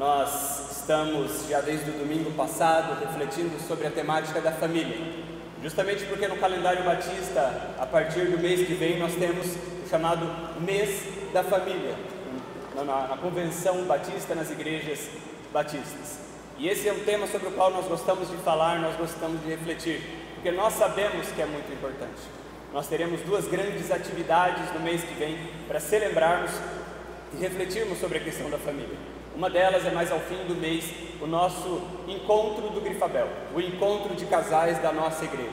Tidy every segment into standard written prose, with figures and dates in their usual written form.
Nós estamos já desde o domingo passado refletindo sobre a temática da família, justamente porque no calendário batista, a partir do mês que vem, nós temos o chamado mês da família, na convenção batista, nas igrejas batistas. E esse é um tema sobre o qual nós gostamos de falar, nós gostamos de refletir, porque nós sabemos que é muito importante. Nós teremos duas grandes atividades no mês que vem para celebrarmos e refletirmos sobre a questão da família. Uma delas é mais ao fim do mês, o nosso encontro do Grifabel, o encontro de casais da nossa igreja.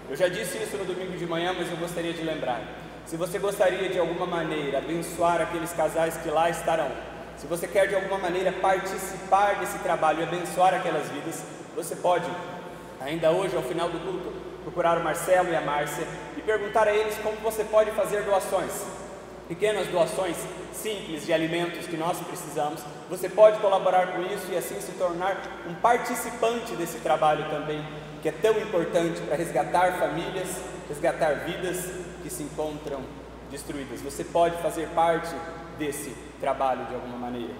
Eu já disse isso no domingo de manhã, mas eu gostaria de lembrar. Se você gostaria de alguma maneira abençoar aqueles casais que lá estarão, se você quer de alguma maneira participar desse trabalho e abençoar aquelas vidas, você pode, ainda hoje ao final do culto, procurar o Marcelo e a Márcia e perguntar a eles como você pode fazer doações. Pequenas doações simples de alimentos que nós precisamos, você pode colaborar com isso e assim se tornar um participante desse trabalho também, que é tão importante para resgatar famílias, resgatar vidas que se encontram destruídas. Você pode fazer parte desse trabalho de alguma maneira.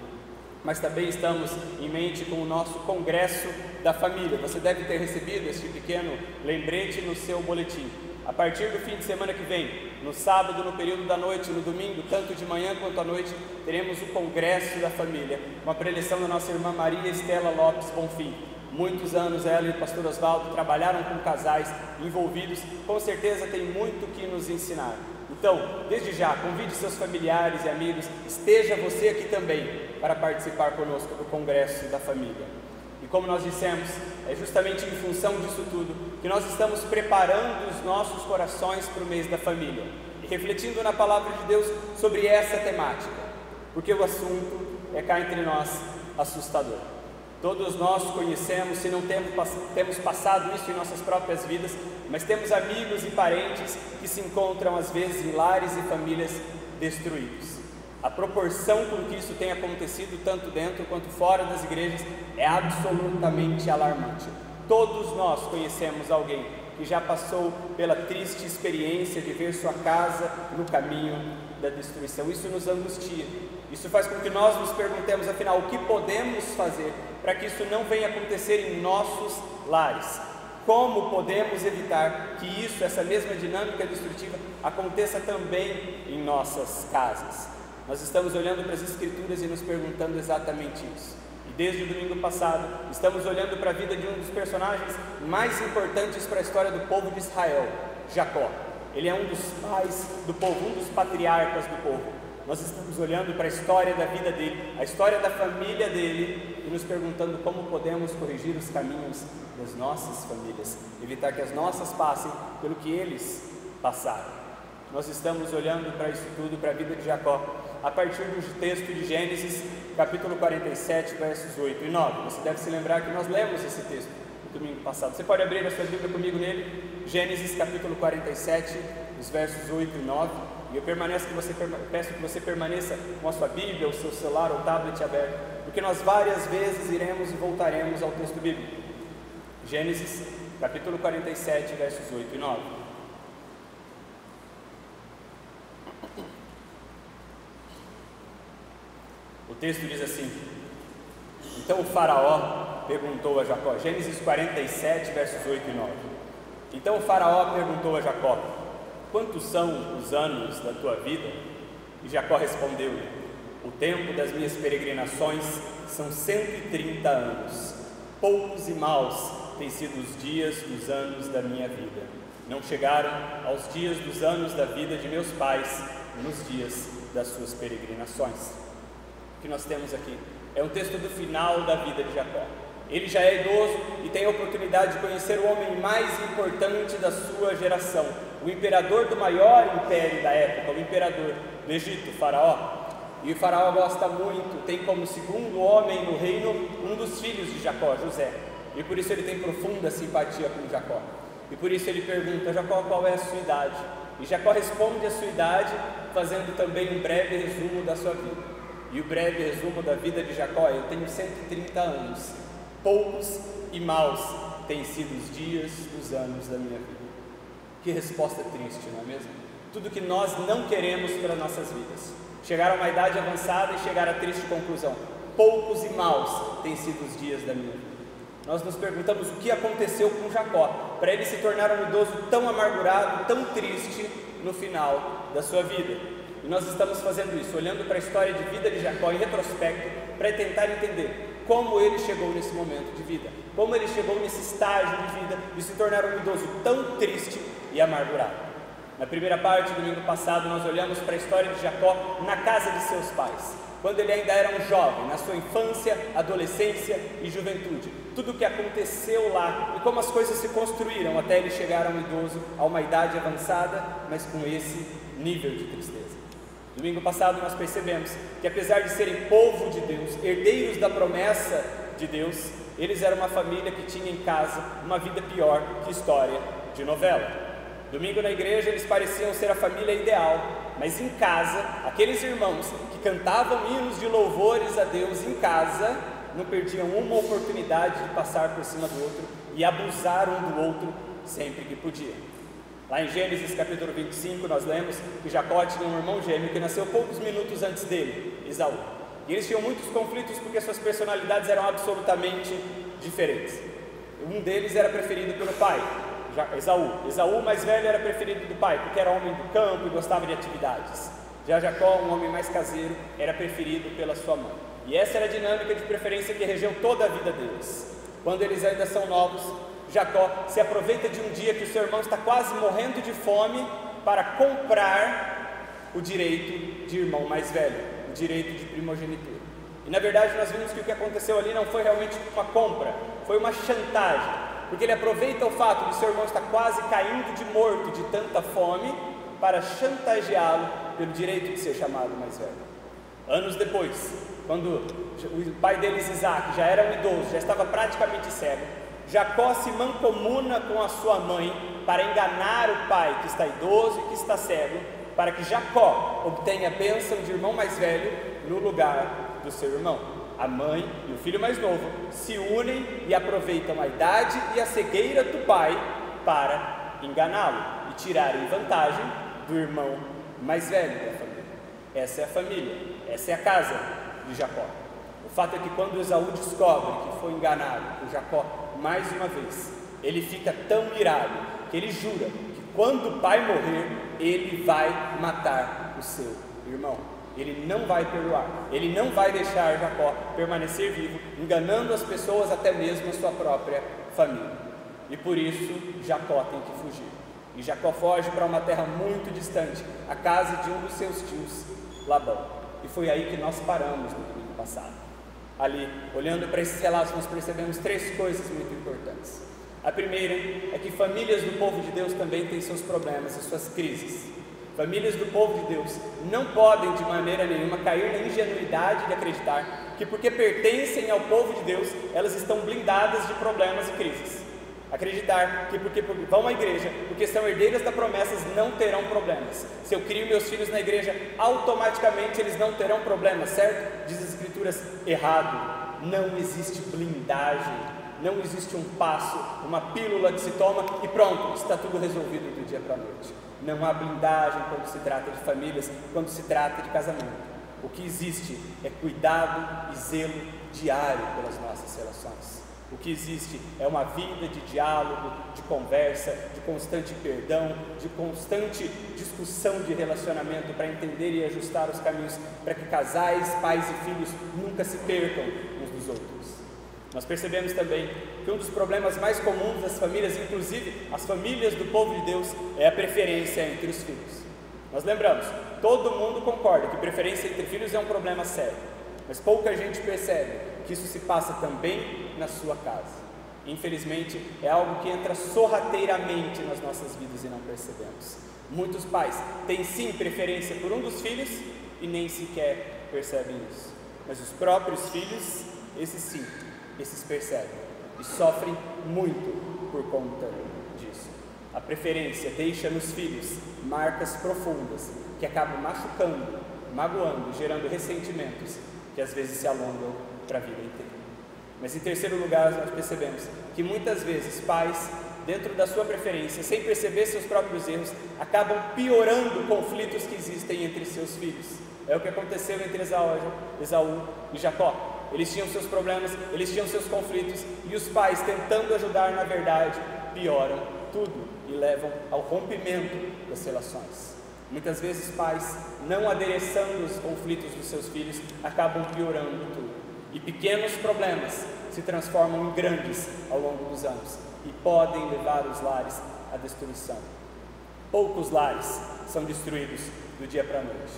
Mas também estamos em mente com o nosso congresso da família. Você deve ter recebido este pequeno lembrete no seu boletim. A partir do fim de semana que vem, no sábado, no período da noite, no domingo, tanto de manhã quanto à noite, teremos o Congresso da Família, uma preleção da nossa irmã Maria Estela Lopes Bonfim. Muitos anos ela e o pastor Osvaldo trabalharam com casais envolvidos, com certeza tem muito que nos ensinar. Então, desde já, convide seus familiares e amigos, esteja você aqui também para participar conosco do Congresso da Família. E como nós dissemos, é justamente em função disso tudo que nós estamos preparando os nossos corações para o mês da família e refletindo na palavra de Deus sobre essa temática, porque o assunto é cá entre nós assustador. Todos nós conhecemos, se não temos passado isso em nossas próprias vidas, mas temos amigos e parentes que se encontram às vezes em lares e famílias destruídos. A proporção com que isso tem acontecido, tanto dentro quanto fora das igrejas, é absolutamente alarmante. Todos nós conhecemos alguém que já passou pela triste experiência de ver sua casa no caminho da destruição. Isso nos angustia. Isso faz com que nós nos perguntemos, afinal, o que podemos fazer para que isso não venha acontecer em nossos lares? Como podemos evitar que isso, essa mesma dinâmica destrutiva, aconteça também em nossas casas? Nós estamos olhando para as Escrituras e nos perguntando exatamente isso. E desde o domingo passado, estamos olhando para a vida de um dos personagens mais importantes para a história do povo de Israel, Jacó. Ele é um dos pais do povo, um dos patriarcas do povo. Nós estamos olhando para a história da vida dele, a história da família dele e nos perguntando como podemos corrigir os caminhos das nossas famílias, evitar que as nossas passem pelo que eles passaram. Nós estamos olhando para isso tudo, para a vida de Jacó, a partir do texto de Gênesis, capítulo 47, versos 8 e 9. Você deve se lembrar que nós lemos esse texto no domingo passado. Você pode abrir a sua Bíblia comigo nele, Gênesis, capítulo 47, os versos 8 e 9. E eu peço que você permaneça com a sua Bíblia, o seu celular ou tablet aberto, porque nós várias vezes iremos e voltaremos ao texto bíblico. Gênesis, capítulo 47, versos 8 e 9. O texto diz assim: então o faraó perguntou a Jacó, Gênesis 47, versos 8 e 9. Então o faraó perguntou a Jacó, quantos são os anos da tua vida? E Jacó respondeu-lhe, o tempo das minhas peregrinações são 130 anos. Poucos e maus têm sido os dias dos anos da minha vida. Não chegaram aos dias dos anos da vida de meus pais nos dias das suas peregrinações. O que nós temos aqui é um texto do final da vida de Jacó. Ele já é idoso e tem a oportunidade de conhecer o homem mais importante da sua geração, o imperador do maior império da época, o imperador do Egito, o faraó. E o faraó gosta muito, tem como segundo homem no reino um dos filhos de Jacó, José. E por isso ele tem profunda simpatia com Jacó. E por isso ele pergunta, Jacó, qual é a sua idade? E Jacó responde a sua idade, fazendo também um breve resumo da sua vida. E o breve resumo da vida de Jacó, eu tenho 130 anos, poucos e maus têm sido os dias dos anos da minha vida. Que resposta triste, não é mesmo? Tudo que nós não queremos para nossas vidas. Chegar a uma idade avançada e chegar à triste conclusão. poucos e maus têm sido os dias da minha vida. Nós nos perguntamos o que aconteceu com Jacó, para ele se tornar um idoso tão amargurado, tão triste no final da sua vida. E nós estamos fazendo isso, olhando para a história de vida de Jacó em retrospecto, para tentar entender como ele chegou nesse momento de vida, como ele chegou nesse estágio de vida de se tornar um idoso tão triste e amargurado. Na primeira parte, domingo passado, nós olhamos para a história de Jacó na casa de seus pais, quando ele ainda era um jovem, na sua infância, adolescência e juventude. Tudo o que aconteceu lá e como as coisas se construíram até ele chegar a um idoso, a uma idade avançada, mas com esse nível de tristeza. Domingo passado nós percebemos que, apesar de serem povo de Deus, herdeiros da promessa de Deus, eles eram uma família que tinha em casa uma vida pior que história de novela. Domingo na igreja eles pareciam ser a família ideal, mas em casa, aqueles irmãos que cantavam hinos de louvores a Deus em casa, não perdiam uma oportunidade de passar por cima do outro e abusar um do outro sempre que podiam. Lá em Gênesis capítulo 25 nós lemos que Jacó tinha um irmão gêmeo que nasceu poucos minutos antes dele, Esaú. E eles tinham muitos conflitos porque suas personalidades eram absolutamente diferentes. Um deles era preferido pelo pai, Esaú, mais velho, era preferido do pai, porque era homem do campo e gostava de atividades. Já Jacó, um homem mais caseiro, era preferido pela sua mãe. E essa era a dinâmica de preferência que regeu toda a vida deles. Quando eles ainda são novos, Jacó se aproveita de um dia que o seu irmão está quase morrendo de fome para comprar o direito de irmão mais velho, o direito de primogenitura. E na verdade nós vimos que o que aconteceu ali não foi realmente uma compra, foi uma chantagem, porque ele aproveita o fato de seu irmão estar quase caindo de morto de tanta fome para chantageá-lo pelo direito de ser chamado mais velho. Anos depois, quando o pai deles, Isaac, já era um idoso, já estava praticamente cego, Jacó se mancomuna com a sua mãe para enganar o pai que está idoso e que está cego, para que Jacó obtenha a bênção de irmão mais velho no lugar do seu irmão. A mãe e o filho mais novo se unem e aproveitam a idade e a cegueira do pai para enganá-lo e tirarem vantagem do irmão mais velho da família. Essa é a família, essa é a casa de Jacó. O fato é que quando Esaú descobre que foi enganado por Jacó mais uma vez, ele fica tão irado que ele jura que quando o pai morrer, ele vai matar o seu irmão. Ele não vai perdoar, ele não vai deixar Jacó permanecer vivo, enganando as pessoas, até mesmo a sua própria família. E por isso Jacó tem que fugir. E Jacó foge para uma terra muito distante, a casa de um dos seus tios, Labão. E foi aí que nós paramos no domingo passado. Ali, olhando para esses relatos, nós percebemos três coisas muito importantes. A primeira é que famílias do povo de Deus também têm seus problemas e suas crises. Famílias do povo de Deus não podem de maneira nenhuma cair na ingenuidade de acreditar que porque pertencem ao povo de Deus, elas estão blindadas de problemas e crises. Acreditar que porque vão à igreja, porque são herdeiras da promessa, não terão problemas. Se eu crio meus filhos na igreja, automaticamente eles não terão problemas, certo? Diz as Escrituras, errado. Não existe blindagem, não existe um passo, uma pílula que se toma e pronto, está tudo resolvido do dia para a noite. Não há blindagem quando se trata de famílias, quando se trata de casamento. O que existe é cuidado e zelo diário pelas nossas relações. O que existe é uma vida de diálogo, de conversa, de constante perdão, de constante discussão de relacionamento para entender e ajustar os caminhos para que casais, pais e filhos nunca se percam uns dos outros. Nós percebemos também que um dos problemas mais comuns das famílias, inclusive as famílias do povo de Deus, é a preferência entre os filhos. Nós lembramos, todo mundo concorda que preferência entre filhos é um problema sério, mas pouca gente percebe que isso se passa também na sua casa. Infelizmente, é algo que entra sorrateiramente nas nossas vidas e não percebemos. Muitos pais têm sim preferência por um dos filhos e nem sequer percebem isso. Mas os próprios filhos, esses sim, esses percebem e sofrem muito por conta disso. A preferência deixa nos filhos marcas profundas que acabam machucando, magoando, gerando ressentimentos que às vezes se alongam para a vida inteira. Mas em terceiro lugar, nós percebemos que muitas vezes pais, dentro da sua preferência, sem perceber seus próprios erros, acabam piorando conflitos que existem entre seus filhos. É o que aconteceu entre Esaú e Jacó. eles tinham seus problemas, eles tinham seus conflitos, e os pais, tentando ajudar, na verdade, pioram tudo e levam ao rompimento das relações. Muitas vezes pais, não adereçando os conflitos dos seus filhos, acabam piorando tudo, e pequenos problemas se transformam em grandes ao longo dos anos e podem levar os lares à destruição. Poucos lares são destruídos do dia para a noite.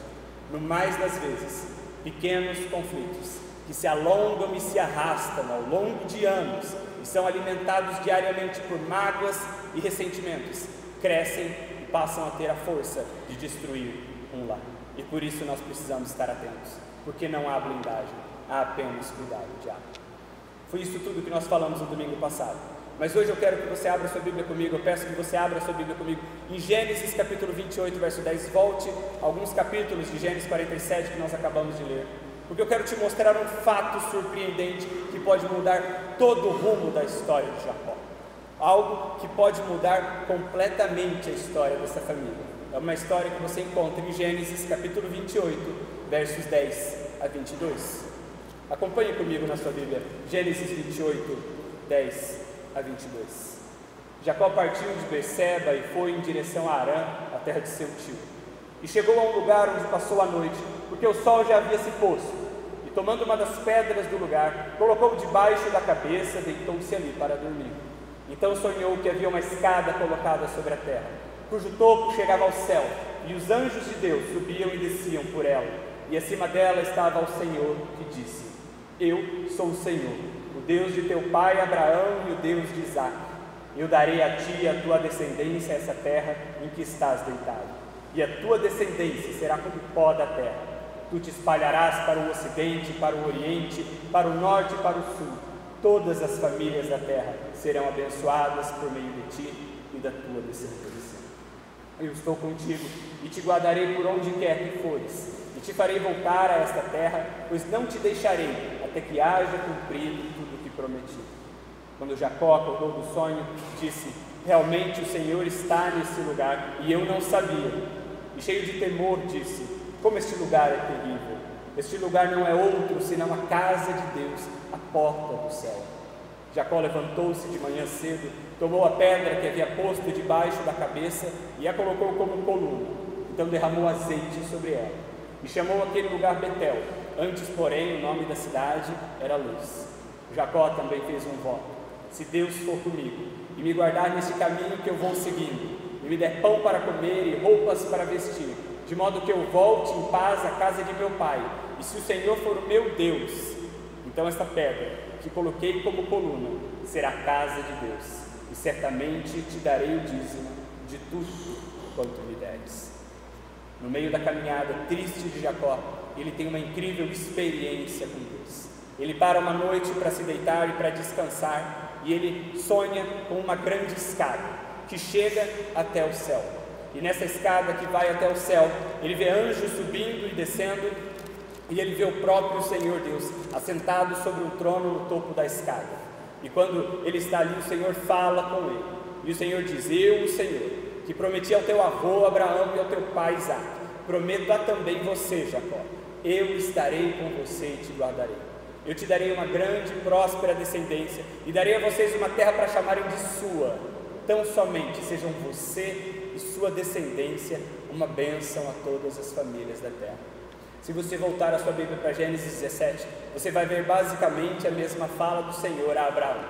No mais das vezes, pequenos conflitos que se alongam e se arrastam ao longo de anos e são alimentados diariamente por mágoas e ressentimentos, crescem e passam a ter a força de destruir um lar. E por isso nós precisamos estar atentos, porque não há blindagem, há apenas cuidado diário. Foi isso tudo que nós falamos no domingo passado. Mas hoje eu quero que você abra sua Bíblia comigo, eu peço que você abra sua Bíblia comigo em Gênesis capítulo 28, verso 10, volte alguns capítulos de Gênesis 47 que nós acabamos de ler, porque eu quero te mostrar um fato surpreendente que pode mudar todo o rumo da história de Jacó, algo que pode mudar completamente a história dessa família. É uma história que você encontra em Gênesis capítulo 28, versos 10 a 22. Acompanhe comigo na sua Bíblia, Gênesis 28, 10 a 22. Jacó partiu de Berseba e foi em direção a Harã, a terra de seu tio. E chegou a um lugar onde passou a noite, porque o sol já havia se posto. E tomando uma das pedras do lugar, colocou debaixo da cabeça, deitou-se ali para dormir. Então sonhou que havia uma escada colocada sobre a terra, cujo topo chegava ao céu, e os anjos de Deus subiam e desciam por ela. E acima dela estava o Senhor, que disse: Eu sou o Senhor, o Deus de teu pai Abraão e o Deus de Isaque. Eu darei a ti e a tua descendência essa terra em que estás deitado, e a tua descendência será como o pó da terra. Tu te espalharás para o ocidente, para o oriente, para o norte e para o sul. Todas as famílias da terra serão abençoadas por meio de ti e da tua descendência. Eu estou contigo e te guardarei por onde quer que fores, e te farei voltar a esta terra, pois não te deixarei até que haja cumprido tudo o que prometi. Quando Jacó acordou do sonho, disse: Realmente o Senhor está nesse lugar, e eu não sabia. E cheio de temor disse: Como este lugar é terrível! Este lugar não é outro senão a casa de Deus, a porta do céu. Jacó levantou-se de manhã cedo, tomou a pedra que havia posto debaixo da cabeça e a colocou como coluna. Então derramou azeite sobre ela e chamou aquele lugar Betel. Antes, porém, o nome da cidade era Luz. Jacó também fez um voto: Se Deus for comigo e me guardar nesse caminho que eu vou seguindo, e me der pão para comer e roupas para vestir, de modo que eu volte em paz à casa de meu pai, e se o Senhor for o meu Deus, então esta pedra que coloquei como coluna será a casa de Deus, e certamente te darei o dízimo de tudo quanto me deres. No meio da caminhada triste de Jacó, ele tem uma incrível experiência com Deus. Ele para uma noite para se deitar e para descansar, e ele sonha com uma grande escada que chega até o céu. E nessa escada que vai até o céu, ele vê anjos subindo e descendo, e ele vê o próprio Senhor Deus assentado sobre um trono no topo da escada. E quando ele está ali, o Senhor fala com ele, e o Senhor diz: Eu, o Senhor, que prometi ao teu avô Abraão e ao teu pai Isaque, prometo a também você, Jacó: eu estarei com você e te guardarei. Eu te darei uma grande e próspera descendência, e darei a vocês uma terra para chamarem de sua. Tão somente sejam você e sua descendência uma bênção a todas as famílias da terra. Se você voltar a sua Bíblia para Gênesis 17, você vai ver basicamente a mesma fala do Senhor a Abraão.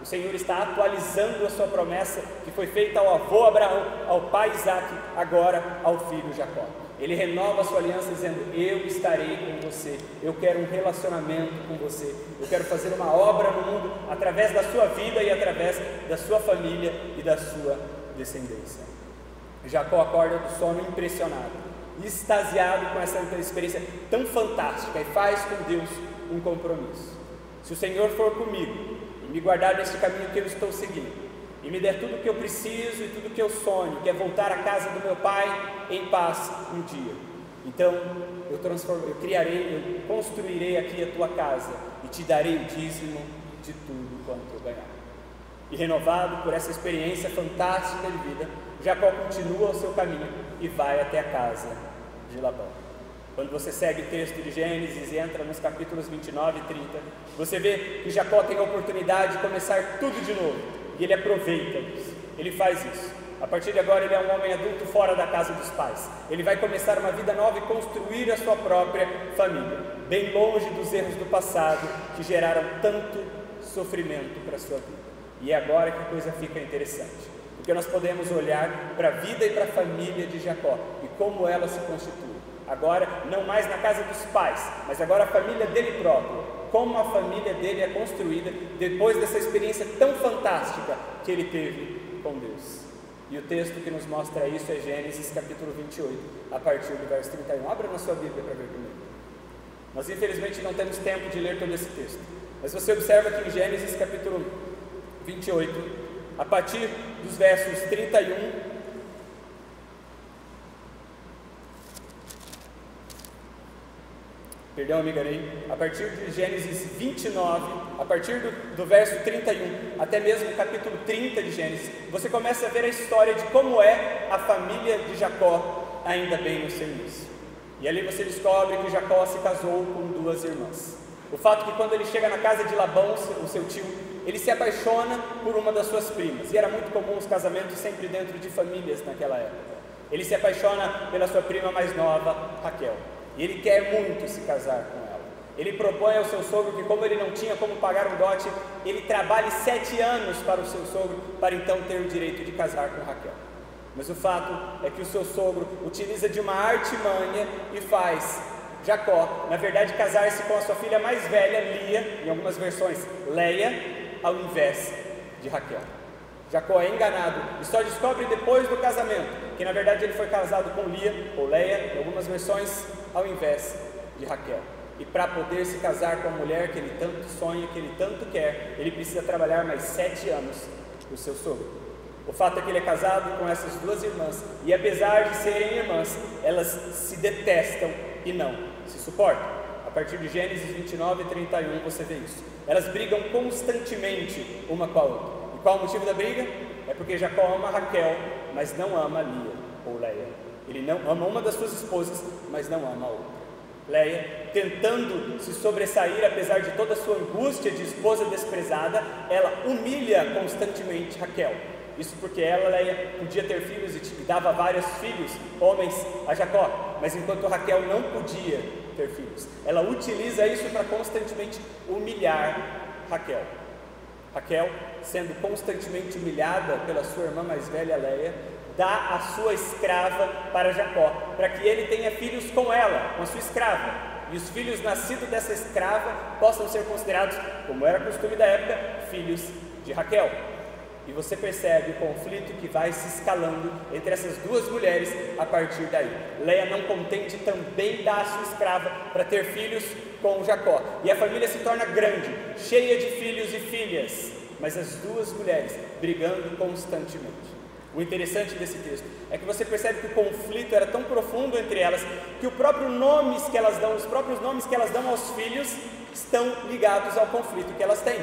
O Senhor está atualizando a sua promessa que foi feita ao avô Abraão, ao pai Isaque, agora ao filho Jacó. Ele renova a sua aliança dizendo: eu estarei com você, eu quero um relacionamento com você, eu quero fazer uma obra no mundo através da sua vida e através da sua família e da sua descendência. Jacó acorda do sono impressionado, extasiado com essa experiência tão fantástica, e faz com Deus um compromisso: se o Senhor for comigo e me guardar neste caminho que eu estou seguindo, e me der tudo o que eu preciso e tudo o que eu sonho, que é voltar à casa do meu pai em paz um dia, então eu construirei aqui a tua casa e te darei o dízimo de tudo quanto eu ganhar. E renovado por essa experiência fantástica de vida, Jacó continua o seu caminho e vai até a casa de Labão. Quando você segue o texto de Gênesis e entra nos capítulos 29 e 30, você vê que Jacó tem a oportunidade de começar tudo de novo, e ele aproveita isso, ele faz isso. A partir de agora ele é um homem adulto fora da casa dos pais, ele vai começar uma vida nova e construir a sua própria família, bem longe dos erros do passado que geraram tanto sofrimento para a sua vida. E é agora que a coisa fica interessante, porque nós podemos olhar para a vida e para a família de Jacó e como ela se constitui. Agora, não mais na casa dos pais, mas agora a família dele próprio, como a família dele é construída depois dessa experiência tão fantástica que ele teve com Deus. E o texto que nos mostra isso é Gênesis capítulo 28, a partir do verso 31. Abra na sua Bíblia para ver comigo. Nós infelizmente não temos tempo de ler todo esse texto, mas você observa que em Gênesis capítulo 28, a partir dos versos 31, perdão, me enganei, a partir de Gênesis 29, a partir do verso 31, até mesmo o capítulo 30 de Gênesis, você começa a ver a história de como é a família de Jacó, ainda bem no seu início. E ali você descobre que Jacó se casou com duas irmãs. O fato que quando ele chega na casa de Labão, o seu tio, ele se apaixona por uma das suas primas, e era muito comum os casamentos sempre dentro de famílias naquela época. Ele se apaixona pela sua prima mais nova, Raquel. E ele quer muito se casar com ela. Ele propõe ao seu sogro que, como ele não tinha como pagar um dote, ele trabalhe 7 anos para o seu sogro, para então ter o direito de casar com Raquel. Mas o fato é que o seu sogro utiliza de uma artimanha e faz Jacó, na verdade, casar-se com a sua filha mais velha, Lia, em algumas versões, Leia, ao invés de Raquel. Jacó é enganado e só descobre depois do casamento que na verdade ele foi casado com Lia, ou Leia, em algumas versões, ao invés de Raquel. E para poder se casar com a mulher que ele tanto sonha, que ele tanto quer, ele precisa trabalhar mais 7 anos do seu sogro. O fato é que ele é casado com essas duas irmãs, e apesar de serem irmãs, elas se detestam e não se suportam. A partir de Gênesis 29 e 31 você vê isso. Elas brigam constantemente uma com a outra. E qual o motivo da briga? É porque Jacó ama Raquel, mas não ama Lia ou Leia. Ele não ama uma das suas esposas, mas não ama a outra. Leia, tentando se sobressair apesar de toda a sua angústia de esposa desprezada, ela humilha constantemente Raquel. Isso porque ela, Leia, podia ter filhos e dava vários filhos, homens, a Jacó, mas enquanto Raquel não podia ter filhos, ela utiliza isso para constantemente humilhar Raquel. Raquel, sendo constantemente humilhada pela sua irmã mais velha, Leia, dá a sua escrava para Jacó, para que ele tenha filhos com ela, com a sua escrava, e os filhos nascidos dessa escrava possam ser considerados, como era costume da época, filhos de Raquel. E você percebe o conflito que vai se escalando entre essas duas mulheres a partir daí. Leia, não contente, também dá a sua escrava para ter filhos com Jacó, e a família se torna grande, cheia de filhos e filhas, mas as duas mulheres brigando constantemente. O interessante desse texto é que você percebe que o conflito era tão profundo entre elas que os próprios nomes que elas dão aos filhos estão ligados ao conflito que elas têm.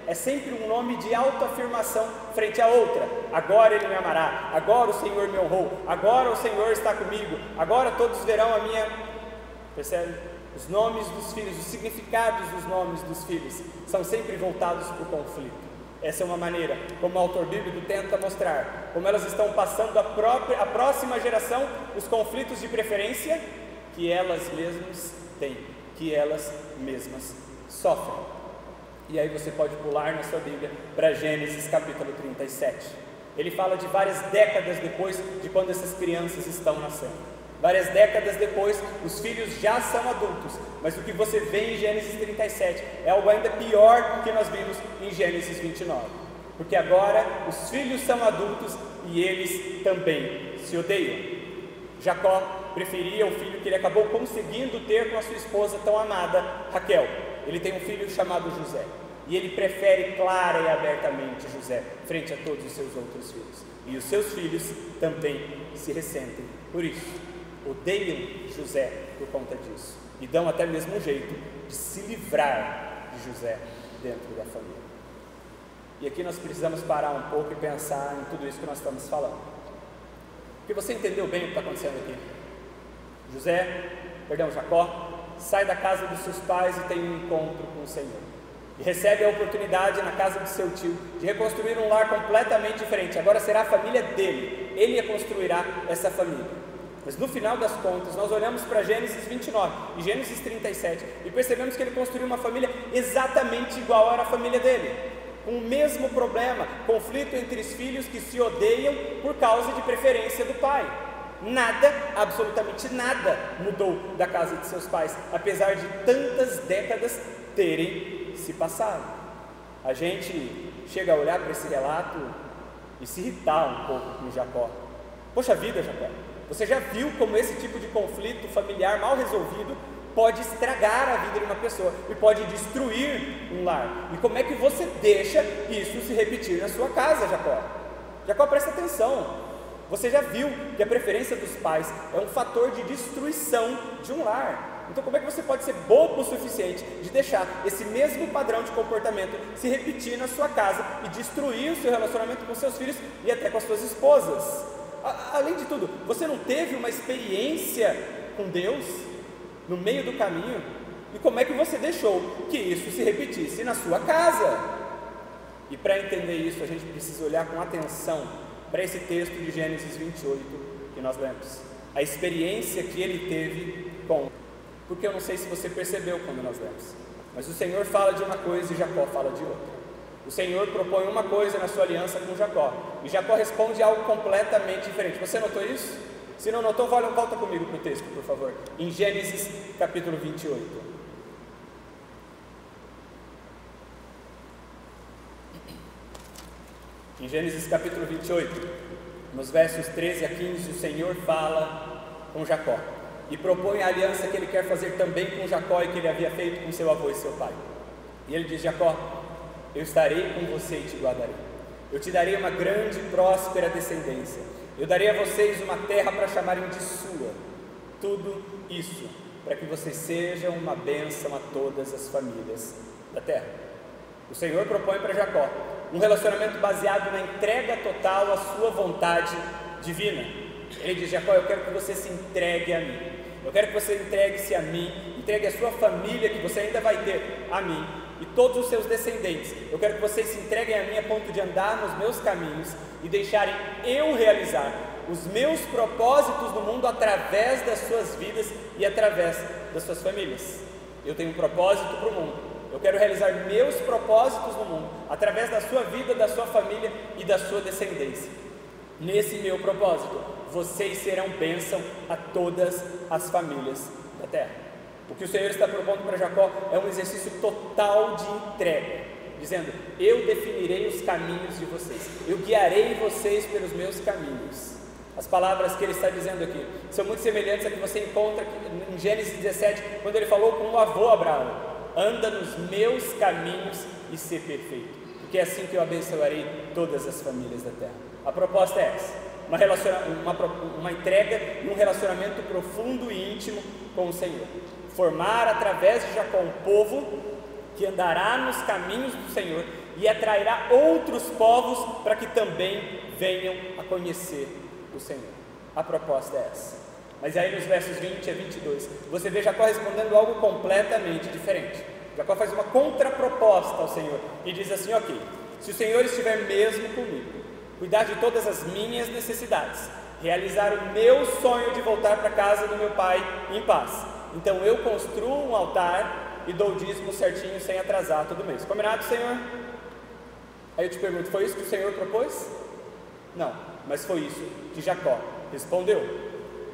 É sempre um nome de autoafirmação frente à outra. Agora ele me amará, agora o Senhor me honrou, agora o Senhor está comigo, agora todos verão a minha... Percebe? Os nomes dos filhos, os significados dos nomes dos filhos são sempre voltados para o conflito. Essa é uma maneira como o autor bíblico tenta mostrar como elas estão passando a próxima geração os conflitos de preferência que elas mesmas têm, que elas mesmas sofrem. E aí você pode pular na sua Bíblia para Gênesis capítulo 37. Ele fala de várias décadas depois de quando essas crianças estão nascendo. Várias décadas depois, os filhos já são adultos, mas o que você vê em Gênesis 37 é algo ainda pior do que nós vimos em Gênesis 29. Porque agora os filhos são adultos e eles também se odeiam. Jacó preferia o filho que ele acabou conseguindo ter com a sua esposa tão amada, Raquel. Ele tem um filho chamado José, e ele prefere clara e abertamente José, frente a todos os seus outros filhos. E os seus filhos também se ressentem por isso. Odeiam José por conta disso, e dão até mesmo um jeito de se livrar de José dentro da família. E aqui nós precisamos parar um pouco e pensar em tudo isso que nós estamos falando. Porque você entendeu bem o que está acontecendo aqui? José Jacó sai da casa dos seus pais e tem um encontro com o Senhor. E recebe a oportunidade na casa do seu tio de reconstruir um lar completamente diferente. Agora será a família dele, ele construirá essa família. Mas no final das contas, nós olhamos para Gênesis 29 e Gênesis 37 e percebemos que ele construiu uma família exatamente igual à família dele, com o mesmo problema, conflito entre os filhos que se odeiam por causa de preferência do pai. Nada, absolutamente nada mudou da casa de seus pais, apesar de tantas décadas terem se passado. A gente chega a olhar para esse relato e se irritar um pouco com Jacó. Poxa vida, Jacó, você já viu como esse tipo de conflito familiar mal resolvido pode estragar a vida de uma pessoa e pode destruir um lar? E como é que você deixa isso se repetir na sua casa, Jacó? Jacó, presta atenção. Você já viu que a preferência dos pais é um fator de destruição de um lar. Então como é que você pode ser bobo o suficiente de deixar esse mesmo padrão de comportamento se repetir na sua casa e destruir o seu relacionamento com seus filhos e até com as suas esposas? Além de tudo, você não teve uma experiência com Deus no meio do caminho? E como é que você deixou que isso se repetisse na sua casa? E para entender isso, a gente precisa olhar com atenção para esse texto de Gênesis 28 que nós lemos, a experiência que ele teve com, porque eu não sei se você percebeu quando nós lemos, mas o Senhor fala de uma coisa e Jacó fala de outra. O Senhor propõe uma coisa na sua aliança com Jacó, e Jacó responde algo completamente diferente. Você notou isso? Se não notou, volta comigo para o texto, por favor, em Gênesis capítulo 28. Em Gênesis capítulo 28, nos versos 13 a 15, o Senhor fala com Jacó e propõe a aliança que ele quer fazer também com Jacó e que ele havia feito com seu avô e seu pai. E ele diz: Jacó, eu estarei com você e te guardarei. Eu te darei uma grande e próspera descendência. Eu darei a vocês uma terra para chamarem de sua. Tudo isso para que vocês sejam uma bênção a todas as famílias da terra. O Senhor propõe para Jacó um relacionamento baseado na entrega total à sua vontade divina. Ele diz: Jacó, eu quero que você se entregue a mim. Eu quero que você entregue-se a mim, entregue a sua família que você ainda vai ter a mim e todos os seus descendentes. Eu quero que vocês se entreguem a mim a ponto de andar nos meus caminhos e deixarem eu realizar os meus propósitos no mundo através das suas vidas e através das suas famílias. Eu tenho um propósito para o mundo. Eu quero realizar meus propósitos no mundo através da sua vida, da sua família e da sua descendência. Nesse meu propósito, vocês serão bênção a todas as famílias da terra. O que o Senhor está propondo para Jacó é um exercício total de entrega, dizendo: eu definirei os caminhos de vocês, eu guiarei vocês pelos meus caminhos. As palavras que ele está dizendo aqui são muito semelhantes a que você encontra em Gênesis 17, quando ele falou com o avô Abraão: anda nos meus caminhos e ser perfeito, porque é assim que eu abençoarei todas as famílias da terra. A proposta é essa: uma entrega e um relacionamento profundo e íntimo com o Senhor. Formar através de Jacó um povo que andará nos caminhos do Senhor e atrairá outros povos para que também venham a conhecer o Senhor. A proposta é essa. Mas aí nos versos 20 a 22, você vê Jacó respondendo algo completamente diferente. Jacó faz uma contraproposta ao Senhor e diz assim: ok, se o Senhor estiver mesmo comigo, cuidar de todas as minhas necessidades, realizar o meu sonho de voltar para a casa do meu pai em paz, então eu construo um altar e dou o dízimo certinho, sem atrasar todo mês. Combinado, Senhor? Aí eu te pergunto: foi isso que o Senhor propôs? Não, mas foi isso que Jacó respondeu.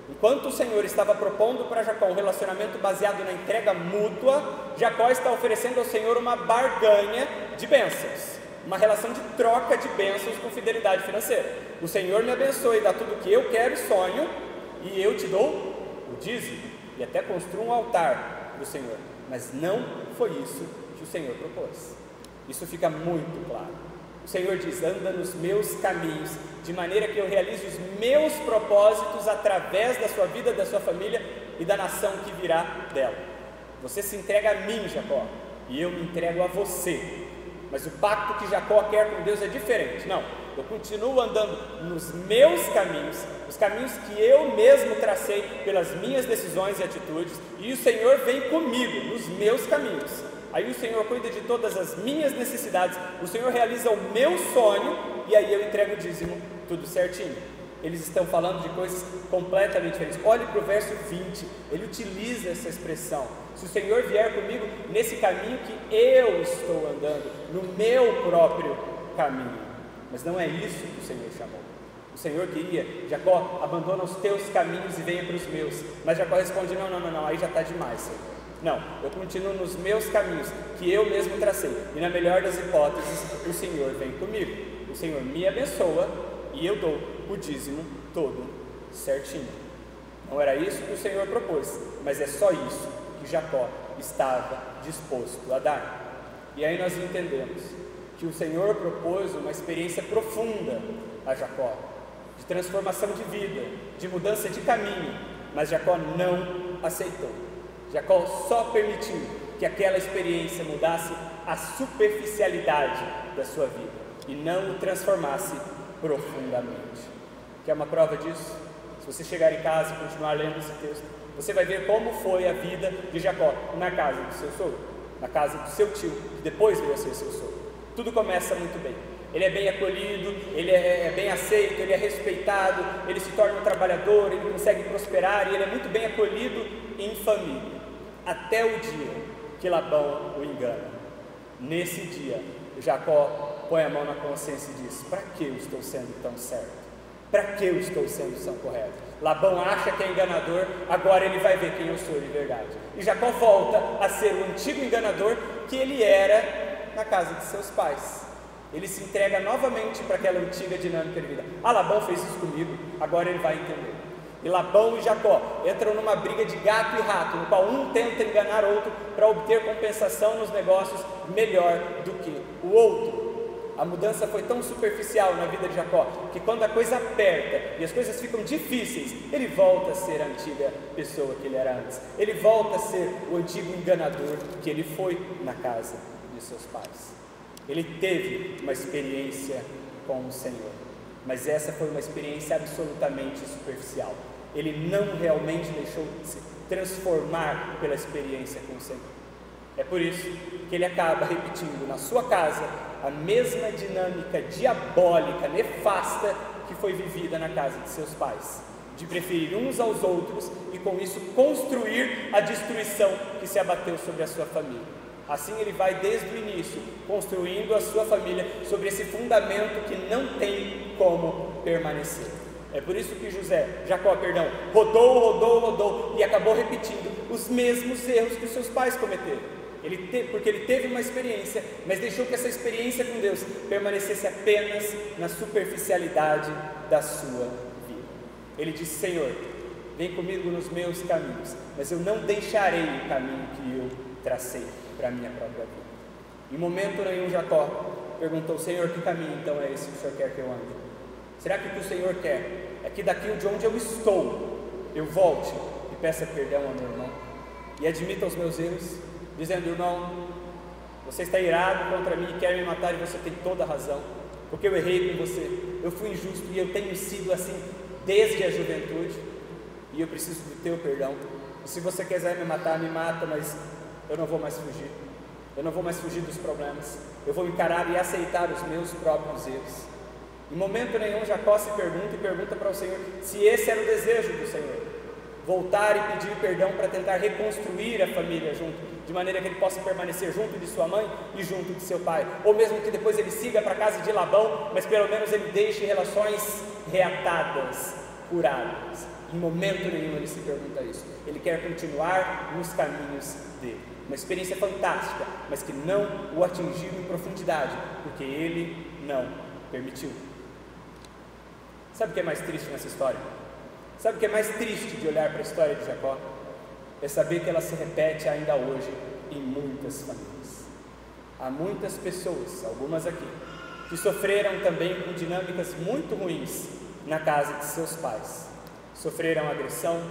Enquanto o Senhor estava propondo para Jacó um relacionamento baseado na entrega mútua, Jacó está oferecendo ao Senhor uma barganha de bênçãos, uma relação de troca de bênçãos com fidelidade financeira. O Senhor me abençoa e dá tudo o que eu quero e sonho, e eu te dou o dízimo, e até construo um altar do Senhor. Mas não foi isso que o Senhor propôs. Isso fica muito claro. O Senhor diz: anda nos meus caminhos, de maneira que eu realize os meus propósitos através da sua vida, da sua família e da nação que virá dela. Você se entrega a mim, Jacó, e eu me entrego a você. Mas o pacto que Jacó quer com Deus é diferente. Não, eu continuo andando nos meus caminhos, os caminhos que eu mesmo tracei pelas minhas decisões e atitudes, e o Senhor vem comigo nos meus caminhos. Aí o Senhor cuida de todas as minhas necessidades, o Senhor realiza o meu sonho, e aí eu entrego o dízimo, tudo certinho. Eles estão falando de coisas completamente diferentes. Olhe para o verso 20, ele utiliza essa expressão: se o Senhor vier comigo nesse caminho que eu estou andando, no meu próprio caminho. Mas não é isso que o Senhor chamou. O Senhor queria: Jacó, abandona os teus caminhos e venha para os meus. Mas Jacó responde: não, aí já está demais, Senhor. Não, eu continuo nos meus caminhos que eu mesmo tracei, e na melhor das hipóteses, o Senhor vem comigo. O Senhor me abençoa e eu dou o dízimo todo certinho. Não era isso que o Senhor propôs, mas é só isso que Jacó estava disposto a dar. E aí nós entendemos que o Senhor propôs uma experiência profunda a Jacó, de transformação de vida, de mudança de caminho, mas Jacó não aceitou. Jacó só permitiu que aquela experiência mudasse a superficialidade da sua vida e não o transformasse profundamente. Quer uma prova disso? Se você chegar em casa e continuar lendo esse texto, você vai ver como foi a vida de Jacó na casa do seu sogro, na casa do seu tio, que depois veio a ser seu sogro. Tudo começa muito bem. Ele é bem acolhido, ele é bem aceito, ele é respeitado, ele se torna um trabalhador, ele consegue prosperar e ele é muito bem acolhido em família. Até o dia que Labão o engana. Nesse dia, Jacó põe a mão na consciência e diz: para que eu estou sendo tão certo? Para que eu estou sendo tão correto? Labão acha que é enganador, agora ele vai ver quem eu sou de verdade. E Jacó volta a ser o antigo enganador que ele era na casa de seus pais. Ele se entrega novamente para aquela antiga dinâmica de vida. Labão fez isso comigo, agora ele vai entender. E Labão e Jacó entram numa briga de gato e rato, no qual um tenta enganar o outro para obter compensação nos negócios melhor do que o outro. A mudança foi tão superficial na vida de Jacó, que quando a coisa aperta e as coisas ficam difíceis, ele volta a ser a antiga pessoa que ele era antes. Ele volta a ser o antigo enganador que ele foi na casa de seus pais. Ele teve uma experiência com o Senhor, mas essa foi uma experiência absolutamente superficial. Ele não realmente deixou de se transformar pela experiência com o Senhor. É por isso que ele acaba repetindo na sua casa a mesma dinâmica diabólica, nefasta, que foi vivida na casa de seus pais, de preferir uns aos outros e com isso construir a destruição que se abateu sobre a sua família. Assim ele vai desde o início, construindo a sua família sobre esse fundamento que não tem como permanecer. É por isso que Jacó, rodou e acabou repetindo os mesmos erros que os seus pais cometeram. Porque ele teve uma experiência, mas deixou que essa experiência com Deus permanecesse apenas na superficialidade da sua vida. Ele disse: Senhor, vem comigo nos meus caminhos, mas eu não deixarei o caminho que eu tracei para a minha própria vida. Em momento nenhum Jacó perguntou: Senhor, que caminho então é esse que o Senhor quer que eu ande? Será que o que o Senhor quer é que daqui de onde eu estou, eu volte e peça perdão ao meu irmão e admita os meus erros, dizendo: irmão, você está irado contra mim e quer me matar, e você tem toda a razão, porque eu errei com você, eu fui injusto e eu tenho sido assim desde a juventude, e eu preciso do teu perdão. E se você quiser me matar, me mata, mas eu não vou mais fugir. Eu não vou mais fugir dos problemas. Eu vou encarar e aceitar os meus próprios erros. Em momento nenhum Jacó se pergunta para o Senhor se esse era o desejo do Senhor: voltar e pedir perdão para tentar reconstruir a família junto, de maneira que ele possa permanecer junto de sua mãe e junto de seu pai, ou mesmo que depois ele siga para a casa de Labão, mas pelo menos ele deixe relações reatadas, curadas. Em momento nenhum ele se pergunta isso. Ele quer continuar nos caminhos dele. Uma experiência fantástica, mas que não o atingiu em profundidade, porque ele não permitiu. Sabe o que é mais triste nessa história? Sabe o que é mais triste de olhar para a história de Jacó? É saber que ela se repete ainda hoje em muitas famílias. Há muitas pessoas, algumas aqui, que sofreram também com dinâmicas muito ruins na casa de seus pais. Sofreram agressão,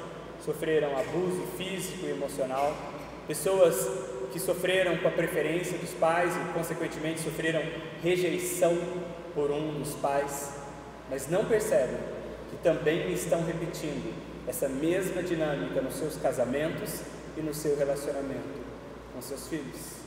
sofreram abuso físico e emocional, pessoas que sofreram com a preferência dos pais e, consequentemente, sofreram rejeição por um dos pais, mas não percebem que também estão repetindo essa mesma dinâmica nos seus casamentos e no seu relacionamento com seus filhos.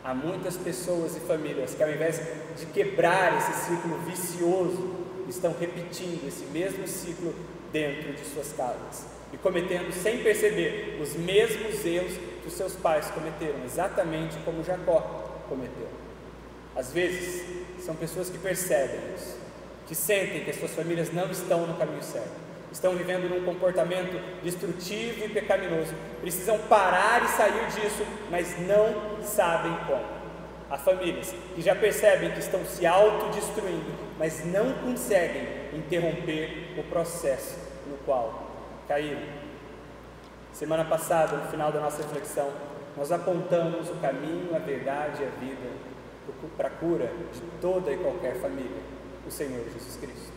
Há muitas pessoas e famílias que, ao invés de quebrar esse ciclo vicioso, estão repetindo esse mesmo ciclo dentro de suas casas e cometendo, sem perceber, os mesmos erros que os seus pais cometeram, exatamente como Jacó cometeu. Às vezes, são pessoas que percebem isso, que sentem que as suas famílias não estão no caminho certo, estão vivendo num comportamento destrutivo e pecaminoso, precisam parar e sair disso, mas não sabem como. Há famílias que já percebem que estão se autodestruindo, mas não conseguem interromper o processo no qual caíram. Semana passada, no final da nossa reflexão, nós apontamos o caminho, a verdade e a vida para a cura de toda e qualquer família, o Senhor Jesus Cristo.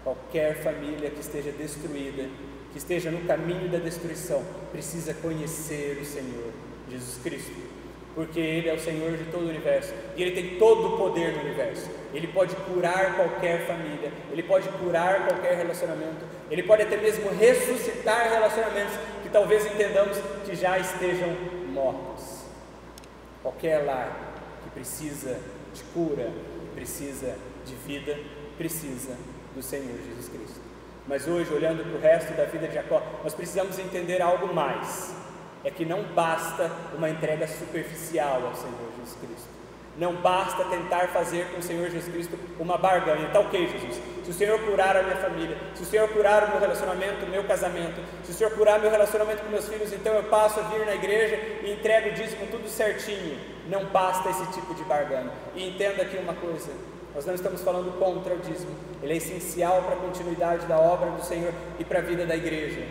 Qualquer família que esteja destruída, que esteja no caminho da destruição, precisa conhecer o Senhor Jesus Cristo, porque Ele é o Senhor de todo o universo, e Ele tem todo o poder no universo. Ele pode curar qualquer família, Ele pode curar qualquer relacionamento, Ele pode até mesmo ressuscitar relacionamentos que talvez entendamos que já estejam mortos. Qualquer lar que precisa de cura, que precisa de vida, precisa do Senhor Jesus Cristo. Mas hoje, olhando para o resto da vida de Jacó, nós precisamos entender algo mais. É que não basta uma entrega superficial ao Senhor Jesus Cristo. Não basta tentar fazer com o Senhor Jesus Cristo uma barganha. Tá ok, Jesus, se o Senhor curar a minha família, se o Senhor curar o meu relacionamento, o meu casamento, se o Senhor curar meu relacionamento com meus filhos, então eu passo a vir na igreja e entrego o dízimo tudo certinho. Não basta esse tipo de barganha. E entenda aqui uma coisa: nós não estamos falando contra o dízimo, ele é essencial para a continuidade da obra do Senhor e para a vida da igreja.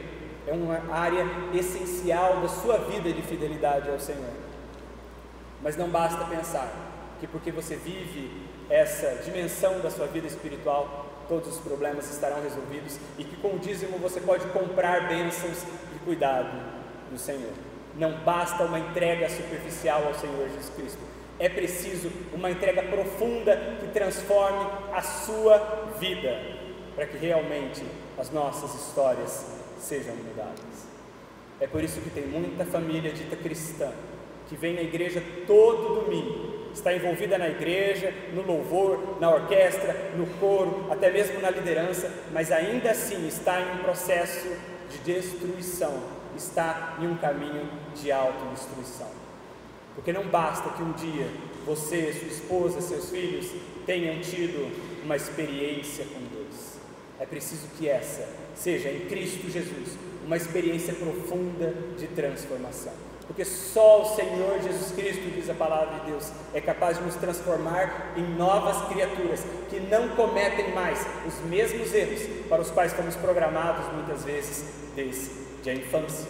É uma área essencial da sua vida de fidelidade ao Senhor. Mas não basta pensar que porque você vive essa dimensão da sua vida espiritual, todos os problemas estarão resolvidos e que com o dízimo você pode comprar bênçãos e cuidado do Senhor. Não basta uma entrega superficial ao Senhor Jesus Cristo. É preciso uma entrega profunda que transforme a sua vida, para que realmente as nossas histórias sejam mudadas. É por isso que tem muita família dita cristã que vem na igreja todo domingo, está envolvida na igreja, no louvor, na orquestra, no coro, até mesmo na liderança, mas ainda assim está em um processo de destruição, está em um caminho de autodestruição. Porque não basta que um dia você, sua esposa, seus filhos tenham tido uma experiência com Deus. É preciso que essa seja, em Cristo Jesus, uma experiência profunda de transformação. Porque só o Senhor Jesus Cristo, diz a palavra de Deus, é capaz de nos transformar em novas criaturas, que não cometem mais os mesmos erros para os quais fomos programados muitas vezes desde a infância.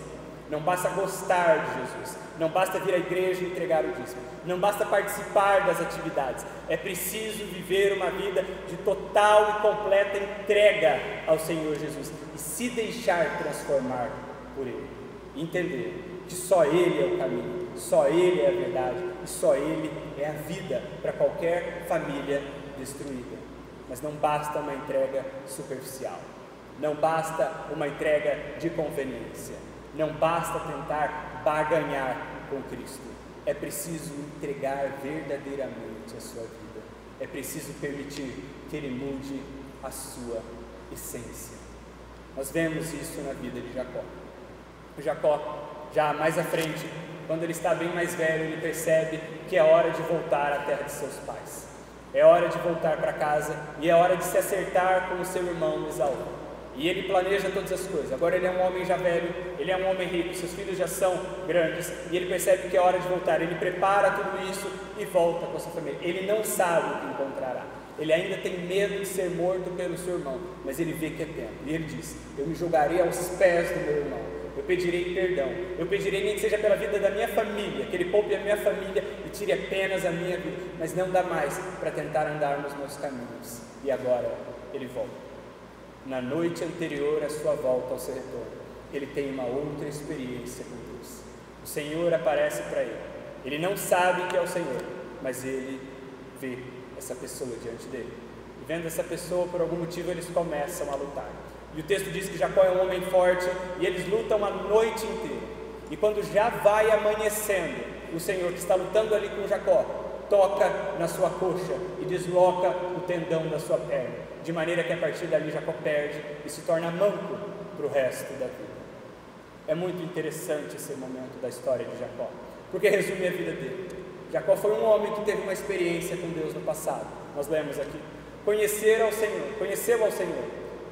Não basta gostar de Jesus, não basta vir à igreja e entregar o dízimo, não basta participar das atividades, é preciso viver uma vida de total e completa entrega ao Senhor Jesus e se deixar transformar por Ele, entender que só Ele é o caminho, só Ele é a verdade e só Ele é a vida para qualquer família destruída. Mas não basta uma entrega superficial, não basta uma entrega de conveniência, não basta tentar barganhar com Cristo, é preciso entregar verdadeiramente a sua vida, é preciso permitir que Ele mude a sua essência. Nós vemos isso na vida de Jacó. O Jacó, já mais à frente, quando ele está bem mais velho, ele percebe que é hora de voltar à terra de seus pais, é hora de voltar para casa e é hora de se acertar com o seu irmão Esaú. E ele planeja todas as coisas. Agora ele é um homem já velho, ele é um homem rico, seus filhos já são grandes e ele percebe que é hora de voltar. Ele prepara tudo isso e volta com a sua família. Ele não sabe o que encontrará, ele ainda tem medo de ser morto pelo seu irmão, mas ele vê que é tempo e ele diz: eu me jogarei aos pés do meu irmão, eu pedirei perdão, eu pedirei nem que seja pela vida da minha família, que ele poupe a minha família e tire apenas a minha vida, mas não dá mais para tentar andar nos meus caminhos. E agora ele volta. Na noite anterior à sua volta ao seu retorno, ele tem uma outra experiência com Deus. O Senhor aparece para ele Ele não sabe que é o Senhor, mas ele vê essa pessoa diante dele. E vendo essa pessoa, por algum motivo, eles começam a lutar. E o texto diz que Jacó é um homem forte, e eles lutam a noite inteira. E quando já vai amanhecendo, o Senhor que está lutando ali com Jacó, toca na sua coxa e desloca o tendão da sua perna, de maneira que a partir dali Jacó perde e se torna manco para o resto da vida. É muito interessante esse momento da história de Jacó, porque resume a vida dele. Jacó foi um homem que teve uma experiência com Deus no passado. Nós lemos aqui, conheceu ao Senhor,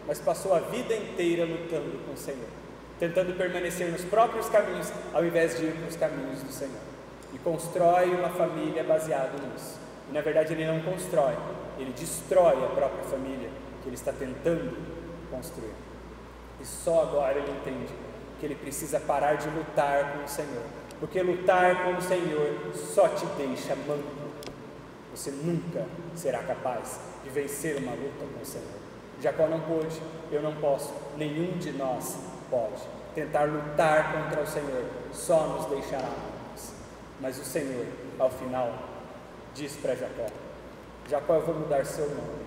mas passou a vida inteira lutando com o Senhor, tentando permanecer nos próprios caminhos, ao invés de ir para os caminhos do Senhor, e constrói uma família baseada nisso. E na verdade ele não constrói, ele destrói a própria família que ele está tentando construir. E só agora ele entende que ele precisa parar de lutar com o Senhor, porque lutar com o Senhor só te deixa manco. Você nunca será capaz de vencer uma luta com o Senhor. Jacó não pôde, eu não posso, nenhum de nós pode. Tentar lutar contra o Senhor só nos deixará mancos. Mas o Senhor, ao final, diz para Jacó: Jacó, eu vou mudar seu nome.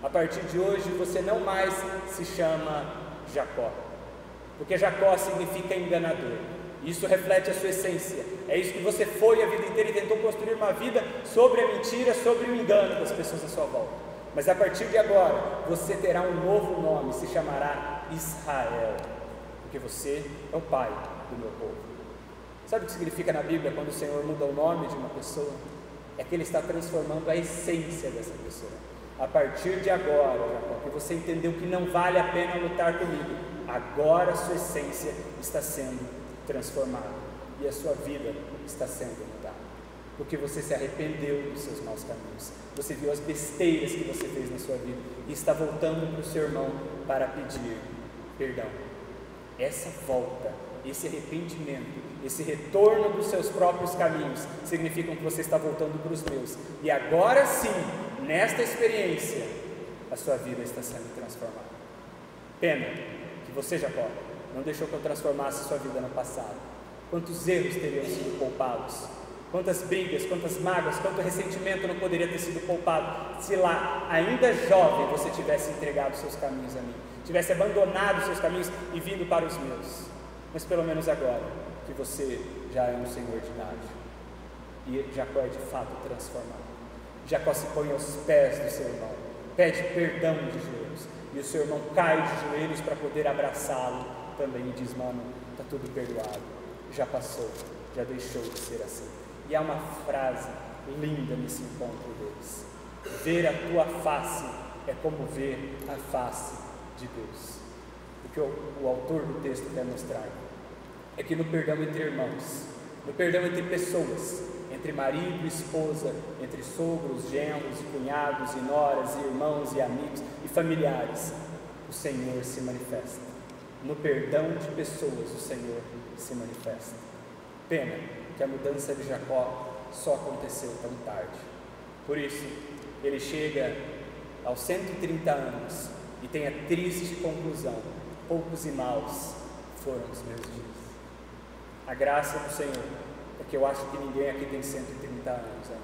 A partir de hoje você não mais se chama Jacó, porque Jacó significa enganador. Isso reflete a sua essência. É isso que você foi a vida inteira e tentou construir uma vida sobre a mentira, sobre o engano das pessoas à sua volta. Mas a partir de agora, você terá um novo nome, se chamará Israel, porque você é o pai do meu povo. Sabe o que significa na Bíblia quando o Senhor muda o nome de uma pessoa? É que Ele está transformando a essência dessa pessoa. A partir de agora, Jacó, que você entendeu que não vale a pena lutar comigo, agora a sua essência está sendo transformada e a sua vida está sendo mudada, porque você se arrependeu dos seus maus caminhos, você viu as besteiras que você fez na sua vida e está voltando para o seu irmão para pedir perdão. Essa volta, esse arrependimento, esse retorno dos seus próprios caminhos significam que você está voltando para os meus, e agora sim, nesta experiência, a sua vida está sendo transformada. Pena que você, Jacó, não deixou que eu transformasse sua vida no passado. Quantos erros teriam sido poupados, quantas brigas, quantas mágoas, quanto ressentimento não poderia ter sido poupado se lá, ainda jovem, você tivesse entregado seus caminhos a mim, tivesse abandonado seus caminhos e vindo para os meus. Mas pelo menos agora, que você já é um senhor de idade, e Jacó é de fato transformado. Jacó se põe aos pés do seu irmão, pede perdão de joelhos, e o seu irmão cai de joelhos para poder abraçá-lo também e diz: mano, está tudo perdoado, já passou, já deixou de ser assim. E há uma frase linda nesse encontro deles: ver a tua face é como ver a face de Deus. O que o autor do texto quer mostrar é que no perdão entre irmãos, no perdão entre pessoas, entre marido e esposa, entre sogros, genros, cunhados e noras, e irmãos e amigos e familiares, o Senhor se manifesta. No perdão de pessoas, o Senhor se manifesta. Pena que a mudança de Jacó só aconteceu tão tarde. Por isso, ele chega aos 130 anos e tem a triste conclusão: poucos e maus foram os meus dias. A graça do Senhor é que eu acho que ninguém aqui tem 130 anos ainda.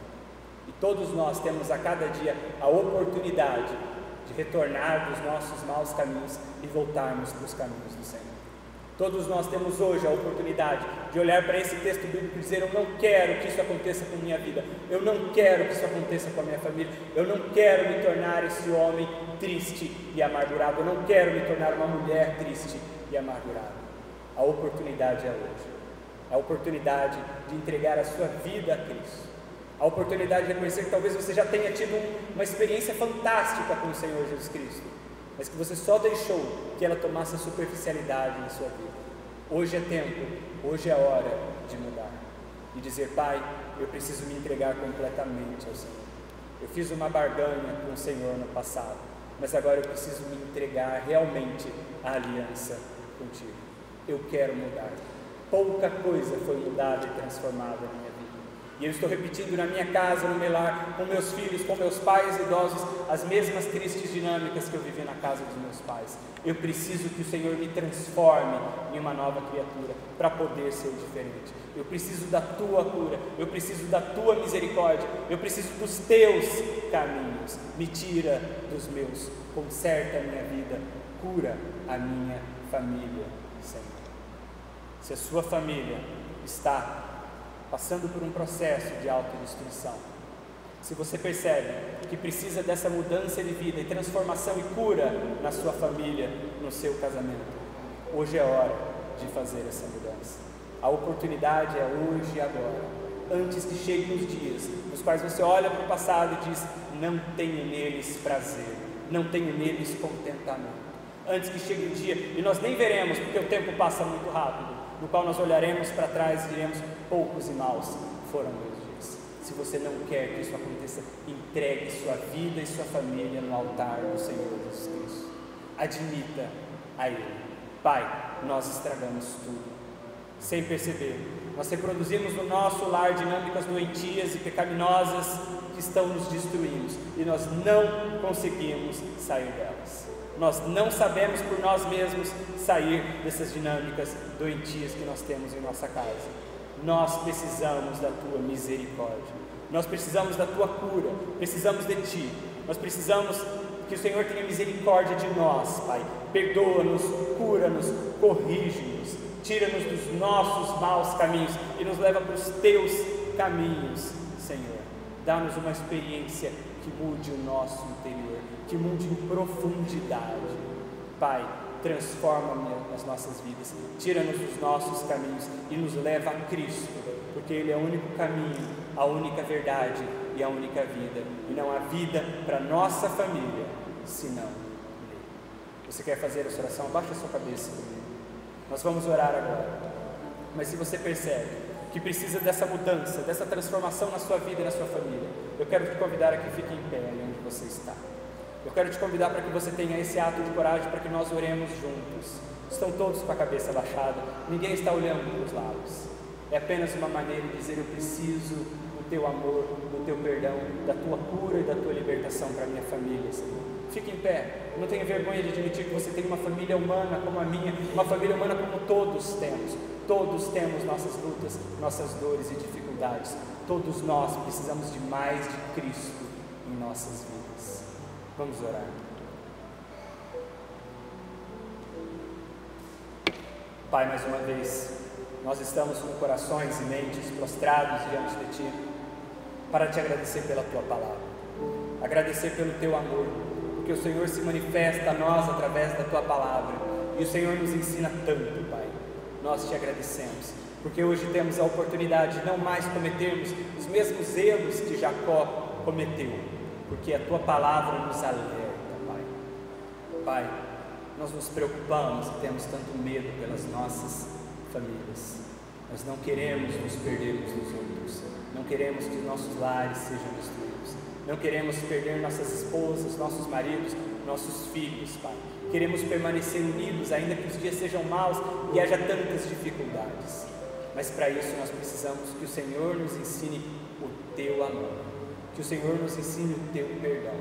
E todos nós temos a cada dia a oportunidade de retornar dos nossos maus caminhos e voltarmos para os caminhos do Senhor. Todos nós temos hoje a oportunidade de olhar para esse texto bíblico e dizer: eu não quero que isso aconteça com a minha vida, eu não quero que isso aconteça com a minha família, eu não quero me tornar esse homem triste e amargurado, eu não quero me tornar uma mulher triste e amargurada. A oportunidade é hoje. A oportunidade de entregar a sua vida a Cristo, a oportunidade de reconhecer que talvez você já tenha tido uma experiência fantástica com o Senhor Jesus Cristo, mas que você só deixou que ela tomasse a superficialidade na sua vida. Hoje é tempo, hoje é hora de mudar e dizer: Pai, eu preciso me entregar completamente ao Senhor. Eu fiz uma barganha com o Senhor no passado, mas agora eu preciso me entregar realmente à aliança contigo. Eu quero mudar. Pouca coisa foi mudada e transformada na minha vida. E eu estou repetindo na minha casa, no meu lar, com meus filhos, com meus pais idosos, as mesmas tristes dinâmicas que eu vivi na casa dos meus pais. Eu preciso que o Senhor me transforme em uma nova criatura, para poder ser diferente. Eu preciso da tua cura, eu preciso da tua misericórdia, eu preciso dos teus caminhos. Me tira dos meus, conserta a minha vida, cura a minha família, Senhor. Se a sua família está passando por um processo de autodestruição, se você percebe que precisa dessa mudança de vida e transformação e cura na sua família, no seu casamento, hoje é hora de fazer essa mudança. A oportunidade é hoje e agora, antes que cheguem os dias nos quais você olha para o passado e diz: não tenho neles prazer, não tenho neles contentamento. Antes que chegue o dia, e nós nem veremos, porque o tempo passa muito rápido, no qual nós olharemos para trás e diremos: poucos e maus foram meus dias. Se você não quer que isso aconteça, entregue sua vida e sua família no altar do Senhor Jesus Cristo. Admita a Ele: Pai, nós estragamos tudo, sem perceber. Nós reproduzimos no nosso lar dinâmicas doentias e pecaminosas que estão nos destruindo, e nós não conseguimos sair delas. Nós não sabemos por nós mesmos sair dessas dinâmicas doentias que nós temos em nossa casa. Nós precisamos da tua misericórdia, nós precisamos da tua cura, precisamos de ti. Nós precisamos que o Senhor tenha misericórdia de nós, Pai. Perdoa-nos, cura-nos, corrige-nos, tira-nos dos nossos maus caminhos e nos leva para os teus caminhos, Senhor. Dá-nos uma experiência que mude o nosso interior, que mude em profundidade. Pai, transforma as nossas vidas, tira-nos dos nossos caminhos e nos leva a Cristo, porque Ele é o único caminho, a única verdade e a única vida, e não há vida para a nossa família, senão Ele. Você quer fazer essa oração? Abaixa a sua cabeça comigo. Nós vamos orar agora, mas se você percebe que precisa dessa mudança, dessa transformação na sua vida e na sua família, eu quero te convidar a que fique em pé ali onde você está. Eu quero te convidar para que você tenha esse ato de coragem, para que nós oremos juntos. Estão todos com a cabeça baixada, ninguém está olhando para os lados. É apenas uma maneira de dizer: eu preciso do teu amor, do teu perdão, da tua cura e da tua libertação para a minha família, Senhor. Fique em pé, não tenha vergonha de admitir que você tem uma família humana como a minha, uma família humana como todos temos. Todos temos nossas lutas, nossas dores e dificuldades. Todos nós precisamos de mais de Cristo em nossas vidas. Vamos orar. Pai, mais uma vez, nós estamos com corações e mentes prostrados diante de Ti, para Te agradecer pela Tua palavra, agradecer pelo Teu amor, porque o Senhor se manifesta a nós através da Tua palavra, e o Senhor nos ensina tanto, Pai. Nós Te agradecemos, porque hoje temos a oportunidade de não mais cometermos os mesmos erros que Jacó cometeu, porque a Tua palavra nos alerta, Pai. Pai, nós nos preocupamos e temos tanto medo pelas nossas famílias. Nós não queremos nos perder uns dos outros, não queremos que nossos lares sejam destruídos, não queremos perder nossas esposas, nossos maridos, nossos filhos, Pai. Queremos permanecer unidos, ainda que os dias sejam maus e haja tantas dificuldades. Mas para isso nós precisamos que o Senhor nos ensine o Teu amor, que o Senhor nos ensine o Teu perdão,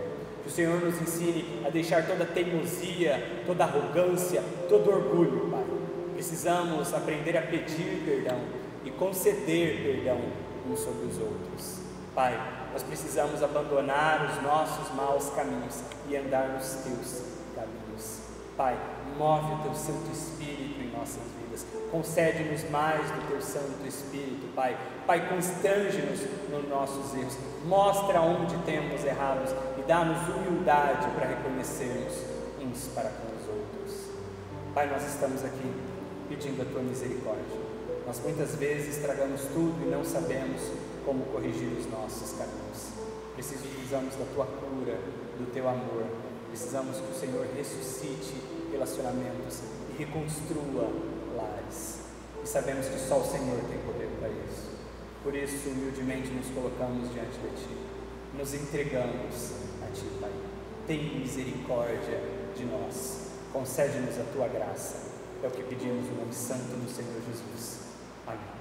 que o Senhor nos ensine a deixar toda teimosia, toda arrogância, todo orgulho, Pai. Precisamos aprender a pedir perdão e conceder perdão uns sobre os outros. Pai, nós precisamos abandonar os nossos maus caminhos e andar nos Teus caminhos. Pai, move o Teu Santo Espírito em nossas vidas, concede-nos mais do Teu Santo Espírito, Pai. Pai, constrange-nos nos nossos erros, mostra onde temos errados e dá-nos humildade para reconhecermos uns para com os outros. Pai, nós estamos aqui pedindo a Tua misericórdia. Nós muitas vezes estragamos tudo e não sabemos como corrigir os nossos caminhos. Precisamos da Tua cura, do Teu amor. Precisamos que o Senhor ressuscite relacionamentos e reconstrua lares. E sabemos que só o Senhor tem poder para isso. Por isso, humildemente nos colocamos diante de Ti. Nos entregamos a Ti, Pai. Tem misericórdia de nós. Concede-nos a Tua graça. É o que pedimos no nome santo do Senhor Jesus. Amém.